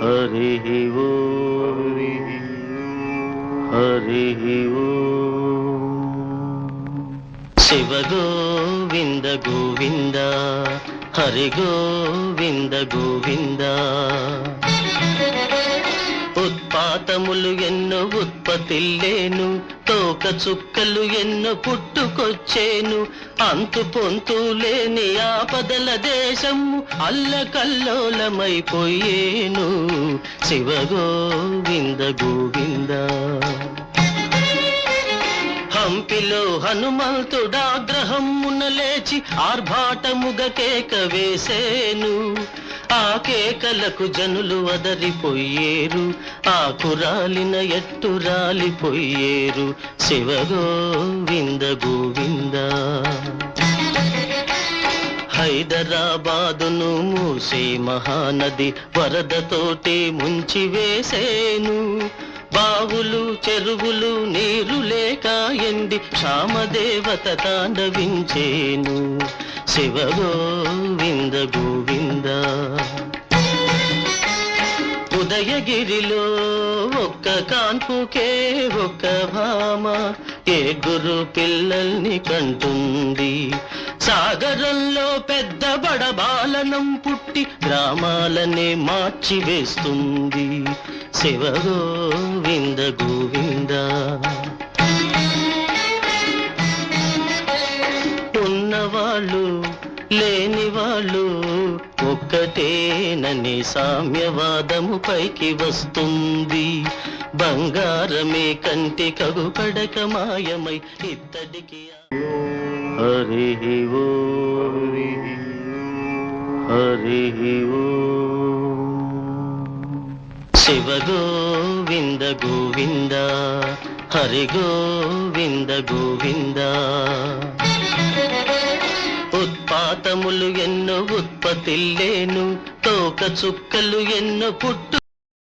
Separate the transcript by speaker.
Speaker 1: హరిః ఓం హరిః ఓం. శివ గోవింద గోవింద హరి గోవింద గోవింద. ఉత్పాతములు ఎన్నో ఉత్పత్తిల్లేను, తోక చుక్కలు ఎన్నో పుట్టుకొచ్చేను. అంతు పొంతు లేని ఆపదల దేశము అల్లకల్లోలమైపోయేను. శివ గోవింద గోవింద. హంపిలో హనుమంతుడాగ్రహమున లేచి ఆర్భాటముగ కేక వేసేను. ఆ కేకలకు జనులు వదరిపోయేరు, ఆకురాలిన ఎట్టు రాలిపోయేరు. శివ గోవింద గోవింద. హైదరాబాదును మూసే మహానది వరదతోటి ముంచి వేసేను. బావులు చెరువులు నీరు లేక ఎండి క్షామదేవత తాండవించేను. శివ గోవింద గోవింద. ఉదయగిరిలో ఒక్క కాన్పుకే ఒక్క భామ ఏ గురు పిల్లల్ని కంటుంది. సాగరంలో పెద్ద బడబాలనం పుట్టి గ్రామాలనే మార్చివేస్తుంది. శివ గోవింద గోవింద. ఉన్నవాళ్ళు లేని వాళ్ళు ఒక్కటేనని సామ్యవాదము పైకి వస్తుంది. బంగారమే కంటి కగుపడక మాయమై ఇత్తడికి. హరిః ఓం హరిః ఓం. శివ గోవింద గోవింద హరి గోవింద గోవింద. ఉత్పాతములు ఎన్నో ఉత్పత్తిల్లేను, తోక చుక్కలు ఎన్నో పుట్టు